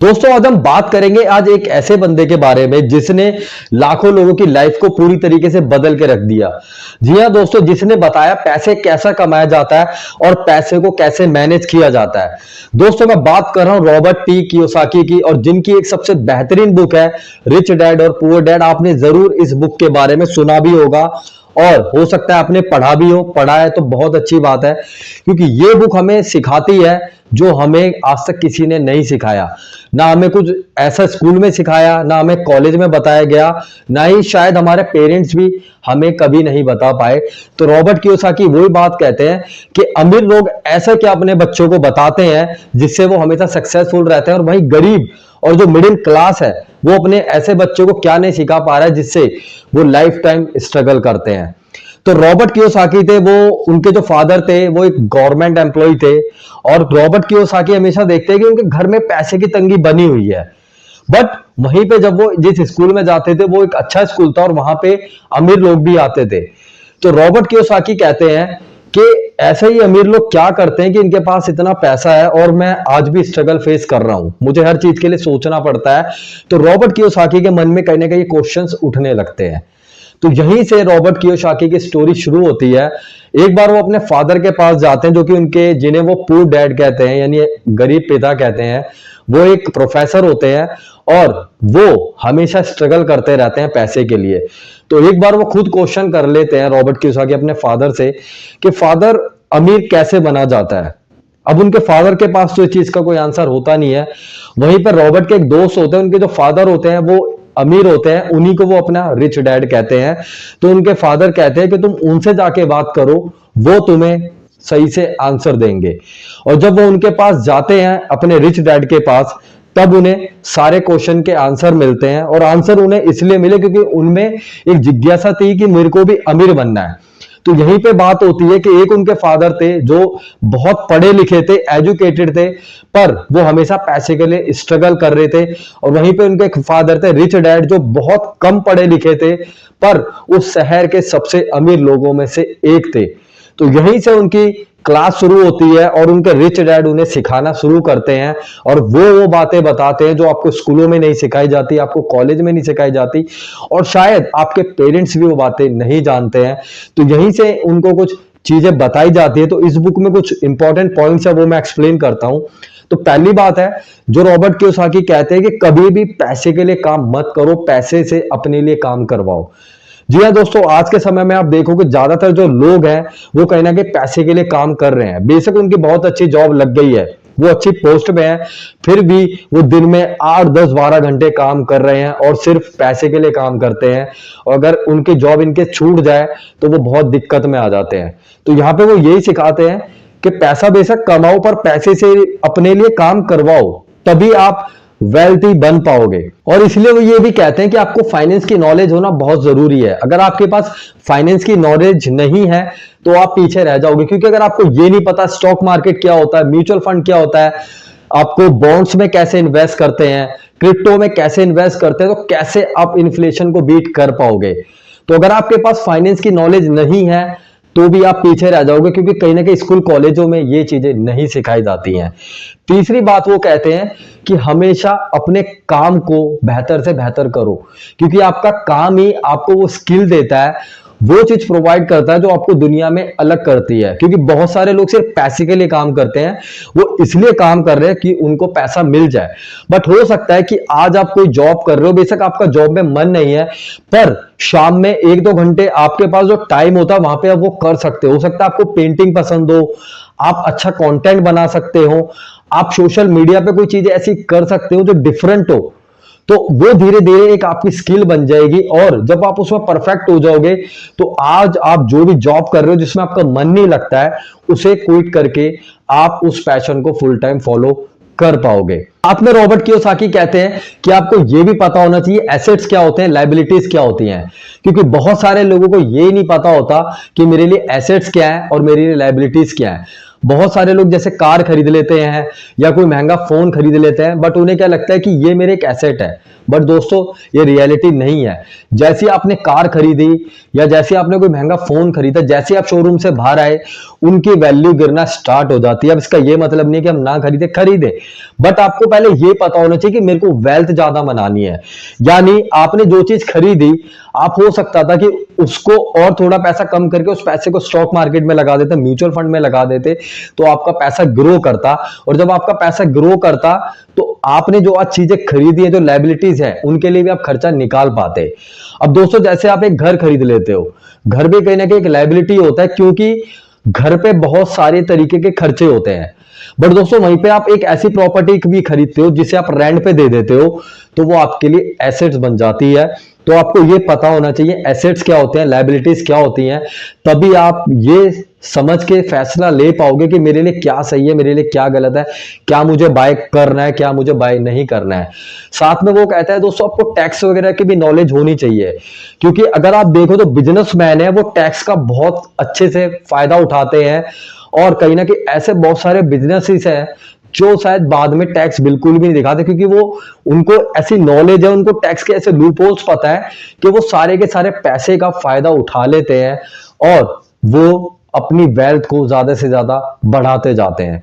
दोस्तों आज हम बात करेंगे आज एक ऐसे बंदे के बारे में जिसने लाखों लोगों की लाइफ को पूरी तरीके से बदल के रख दिया। जी हाँ दोस्तों, जिसने बताया पैसे कैसा कमाया जाता है और पैसे को कैसे मैनेज किया जाता है। दोस्तों मैं बात कर रहा हूं रॉबर्ट टी कियोसाकी की, और जिनकी एक सबसे बेहतरीन बुक है रिच डैड और पुअर डैड। आपने जरूर इस बुक के बारे में सुना भी होगा और हो सकता है आपने पढ़ा भी हो। पढ़ा है तो बहुत अच्छी बात है, क्योंकि ये बुक हमें सिखाती है जो हमें आज तक किसी ने नहीं सिखाया। ना हमें कुछ ऐसा स्कूल में सिखाया, ना हमें कॉलेज में बताया गया, ना ही शायद हमारे पेरेंट्स भी हमें कभी नहीं बता पाए। तो रॉबर्ट कियोसाकी वही बात कहते हैं कि अमीर लोग ऐसा क्या अपने बच्चों को बताते हैं जिससे वो हमेशा सक्सेसफुल रहते हैं, और वहीं गरीब और जो मिडिल क्लास है वो अपने ऐसे बच्चों को क्या नहीं सिखा पा रहा है जिससे वो लाइफ टाइम स्ट्रगल करते हैं। तो रॉबर्ट कियोसाकी थे, वो उनके जो फादर थे वो एक गवर्नमेंट एम्प्लॉय थे, और रॉबर्ट कियोसाकी हमेशा देखते हैं कि उनके घर में पैसे की तंगी बनी हुई है। बट वहीं पे जब वो जिस स्कूल में जाते थे वो एक अच्छा स्कूल था और वहां पे अमीर लोग भी आते थे। तो रॉबर्ट कियोसाकी कहते हैं कि ऐसे ही अमीर लोग क्या करते हैं कि इनके पास इतना पैसा है और मैं आज भी स्ट्रगल फेस कर रहा हूं, मुझे हर चीज के लिए सोचना पड़ता है। तो रॉबर्ट कियोसाकी के मन में कहीं ना कहीं क्वेश्चंस उठने लगते हैं। तो यहीं से रॉबर्ट कियोसाकी की स्टोरी शुरू होती है। एक बार वो अपने फादर के पास जाते हैं, जो कि उनके जिन्हें वो पुअर डैड कहते हैं, यानी गरीब पिता कहते हैं। वो एक प्रोफेसर होते हैं और वो हमेशा स्ट्रगल करते रहते हैं पैसे के लिए। तो एक बार वो खुद क्वेश्चन कर लेते हैं रॉबर्ट कियोसाकी अपने फादर से कि फादर, अमीर कैसे बना जाता है। अब उनके फादर के पास तो इस चीज का कोई आंसर होता नहीं है। वहीं पर रॉबर्ट के एक दोस्त होते हैं, उनके जो फादर होते हैं वो अमीर होते हैं, उन्हीं को वो अपना रिच डैड कहते हैं। तो उनके फादर कहते हैं कि तुम उनसे जाके बात करो, वो तुम्हें सही से आंसर देंगे। और जब वो उनके पास जाते हैं अपने रिच डैड के पास, तब उन्हें सारे क्वेश्चन के आंसर मिलते हैं। और आंसर उन्हें इसलिए मिले क्योंकि उनमें एक जिज्ञासा थी कि मेरे को भी अमीर बनना है। तो यहीं पे बात होती है कि एक उनके फादर थे जो बहुत पढ़े लिखे थे, एजुकेटेड थे, पर वो हमेशा पैसे के लिए स्ट्रगल कर रहे थे। और वहीं पे उनके एक फादर थे रिच डैड, जो बहुत कम पढ़े लिखे थे पर उस शहर के सबसे अमीर लोगों में से एक थे। तो यहीं से उनकी क्लास शुरू होती है और उनके रिच डैड उन्हें सिखाना शुरू करते हैं, और वो बातें बताते हैं जो आपको स्कूलों में नहीं सिखाई जाती, आपको कॉलेज में नहीं सिखाई जाती, और शायद आपके पेरेंट्स भी वो बातें नहीं जानते हैं। तो यहीं से उनको कुछ चीजें बताई जाती है। तो इस बुक में कुछ इंपॉर्टेंट पॉइंट्स है, वो मैं एक्सप्लेन करता हूं। तो पहली बात है, जो रॉबर्ट कियोसाकी कहते हैं कि कभी भी पैसे के लिए काम मत करो, पैसे से अपने लिए काम करवाओ। जी हाँ दोस्तों, आज के समय में आप देखोगे ज्यादातर जो लोग हैं वो कहीं ना कहीं पैसे के लिए काम कर रहे हैं। बेशक उनकी बहुत अच्छी जॉब लग गई है, वो अच्छी पोस्ट में है, फिर भी वो दिन में 8 10 12 घंटे काम कर रहे हैं और सिर्फ पैसे के लिए काम करते हैं। और अगर उनकी जॉब इनके छूट जाए तो वो बहुत दिक्कत में आ जाते हैं। तो यहाँ पे वो यही सिखाते हैं कि पैसा बेशक कमाओ पर पैसे से अपने लिए काम करवाओ, तभी आप वेल्थी बन पाओगे। और इसलिए वो ये भी कहते हैं कि आपको फाइनेंस की नॉलेज होना बहुत जरूरी है। अगर आपके पास फाइनेंस की नॉलेज नहीं है तो आप पीछे रह जाओगे, क्योंकि अगर आपको ये नहीं पता स्टॉक मार्केट क्या होता है, म्यूचुअल फंड क्या होता है, आपको बॉन्ड्स में कैसे इन्वेस्ट करते हैं, क्रिप्टो में कैसे इन्वेस्ट करते हैं, तो कैसे आप इन्फ्लेशन को बीट कर पाओगे। तो अगर आपके पास फाइनेंस की नॉलेज नहीं है तो भी आप पीछे रह जाओगे, क्योंकि कहीं ना कहीं स्कूल कॉलेजों में ये चीजें नहीं सिखाई जाती हैं। तीसरी बात वो कहते हैं कि हमेशा अपने काम को बेहतर से बेहतर करो, क्योंकि आपका काम ही आपको वो स्किल देता है, वो चीज प्रोवाइड करता है जो आपको दुनिया में अलग करती है। क्योंकि बहुत सारे लोग सिर्फ पैसे के लिए काम करते हैं, वो इसलिए काम कर रहे हैं कि उनको पैसा मिल जाए। बट हो सकता है कि आज आप कोई जॉब कर रहे हो, बेशक आपका जॉब में मन नहीं है, पर शाम में 1 2 घंटे आपके पास जो टाइम होता है वहां पे आप वो कर सकते हो सकता है आपको पेंटिंग पसंद हो, आप अच्छा कंटेंट बना सकते हो, आप सोशल मीडिया पे कोई चीजें ऐसी कर सकते हो जो डिफरेंट हो। तो वो धीरे धीरे एक आपकी स्किल बन जाएगी, और जब आप उसमें परफेक्ट हो जाओगे तो आज आप जो भी जॉब कर रहे हो जिसमें आपका मन नहीं लगता है, उसे क्विट करके आप उस पैशन को फुल टाइम फॉलो कर पाओगे। आप में रॉबर्ट कियोसाकी कहते हैं कि आपको यह भी पता होना चाहिए एसेट्स क्या होते हैं, लायबिलिटीज क्या होती हैं, क्योंकि बहुत सारे लोगों को यह नहीं पता होता कि मेरे लिए एसेट्स क्या है और मेरे लिए लायबिलिटीज क्या है। बहुत सारे लोग जैसे कार खरीद लेते हैं या कोई महंगा फोन खरीद लेते हैं, बट उन्हें क्या लगता है कि ये मेरे एक एसेट है। बट दोस्तों ये रियलिटी नहीं है। जैसे आपने कार खरीदी या जैसे आपने कोई महंगा फोन खरीदा, जैसे आप शोरूम से बाहर आए, उनकी वैल्यू गिरना स्टार्ट हो जाती है। अब इसका ये मतलब नहीं कि हम ना खरीदे, बट आपको पहले ये पता होना चाहिए कि मेरे को वेल्थ ज्यादा बनानी है। यानी आपने जो चीज खरीदी, आप हो सकता था कि उसको और थोड़ा पैसा कम करके उस पैसे को स्टॉक मार्केट में लगा देते, म्यूचुअल फंड में लगा देते, तो आपका पैसा ग्रो करता। और जब आपका पैसा ग्रो करता तो आपने जो आज चीजें खरीदी है, जो लायबिलिटीज है, उनके लिए भी आप खर्चा निकाल पाते। अब दोस्तों, जैसे आप एक घर खरीद लेते हो, घर भी कहीं ना कहीं एक लायबिलिटी होता है, क्योंकि घर पे बहुत सारे तरीके के खर्चे होते हैं। बट दोस्तों, वहीं पे आप एक ऐसी प्रॉपर्टी भी खरीदते हो जिसे आप रेंट पे दे देते हो, तो वो आपके लिए एसेट्स बन जाती है। तो आपको ये पता होना चाहिए एसेट्स क्या होते हैं, लायबिलिटीज क्या होती हैं, तभी आप ये समझ के फैसला ले पाओगे कि मेरे लिए क्या सही है, मेरे लिए क्या गलत है, क्या मुझे बाय करना है, क्या मुझे बाय नहीं करना है। साथ में वो कहता है दोस्तों, आपको टैक्स वगैरह की भी नॉलेज होनी चाहिए, क्योंकि अगर आप देखो तो बिजनेसमैन है वो टैक्स का बहुत अच्छे से फायदा उठाते हैं। और कहीं ना कहीं ऐसे बहुत सारे बिजनेसेस हैं जो शायद बाद में टैक्स बिल्कुल भी नहीं दिखाते, क्योंकि वो उनको ऐसी नॉलेज है, उनको टैक्स के ऐसे लूप होल्स पता है कि वो सारे के सारे पैसे का फायदा उठा लेते हैं और वो अपनी वेल्थ को ज्यादा से ज्यादा बढ़ाते जाते हैं।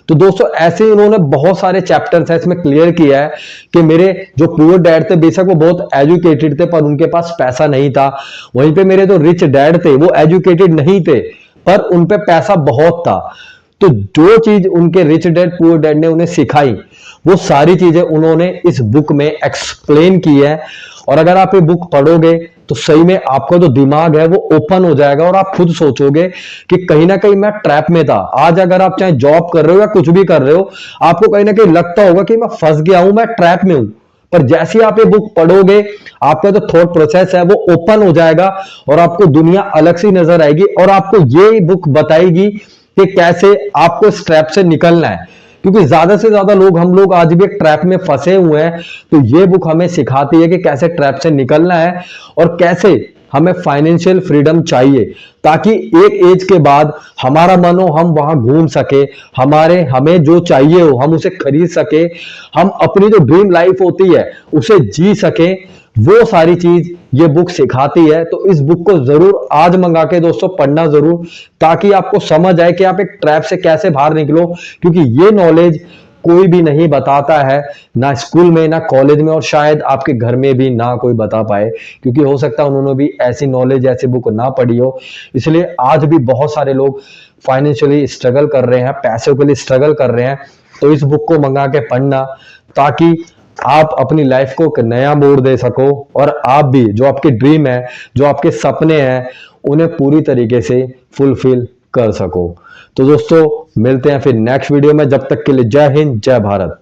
तो दोस्तों, ऐसे इन्होंने बहुत सारे चैप्टर्स है इसमें क्लियर किया है कि मेरे जो पुअर डैड थे, बेशक वो बहुत एजुकेटेड थे पर उनके पास पैसा नहीं था। वहीं पे मेरे जो रिच डैड थे, वो एजुकेटेड नहीं थे पर उन पे पैसा बहुत था। तो जो चीज उनके रिच डैड पुअर डैड ने उन्हें सिखाई, वो सारी चीजें उन्होंने इस बुक में एक्सप्लेन की है। और अगर आप ये बुक पढ़ोगे तो सही में आपका जो दिमाग है वो ओपन हो जाएगा और आप खुद सोचोगे कि कहीं ना कहीं मैं ट्रैप में था। आज अगर आप चाहे जॉब कर रहे हो या कुछ भी कर रहे हो, आपको कहीं ना कहीं लगता होगा कि मैं फंस गया हूं, मैं ट्रैप में हूं। पर जैसे आप ये बुक पढ़ोगे, आपका जो थॉट प्रोसेस है वो ओपन हो जाएगा और आपको दुनिया अलग सी नजर आएगी और आपको ये बुक बताएगी कि कैसे आपको इस ट्रैप से निकलना है। क्योंकि ज्यादा से ज्यादा हम लोग आज भी एक ट्रैप में फंसे हुए हैं। तो ये बुक हमें सिखाती है कि कैसे ट्रैप से निकलना है और कैसे हमें फाइनेंशियल फ्रीडम चाहिए, ताकि एक एज के बाद हमारा मन हो हम वहां घूम सके, हमें जो चाहिए हो हम उसे खरीद सके, हम अपनी जो ड्रीम लाइफ होती है उसे जी सके। वो सारी चीज ये बुक सिखाती है। तो इस बुक को जरूर आज मंगा के दोस्तों पढ़ना जरूर, ताकि आपको समझ आए कि आप एक ट्रैप से कैसे बाहर निकलो। क्योंकि ये नॉलेज कोई भी नहीं बताता है, ना स्कूल में ना कॉलेज में, और शायद आपके घर में भी ना कोई बता पाए, क्योंकि हो सकता है उन्होंने भी ऐसी नॉलेज ऐसी बुक ना पढ़ी हो। इसलिए आज भी बहुत सारे लोग फाइनेंशियली स्ट्रगल कर रहे हैं, पैसों के लिए स्ट्रगल कर रहे हैं। तो इस बुक को मंगा के पढ़ना, ताकि आप अपनी लाइफ को एक नया मोड़ दे सको और आप भी जो आपके ड्रीम है, जो आपके सपने हैं, उन्हें पूरी तरीके से फुलफिल कर सको। तो दोस्तों, मिलते हैं फिर नेक्स्ट वीडियो में। जब तक के लिए जय हिंद, जय भारत।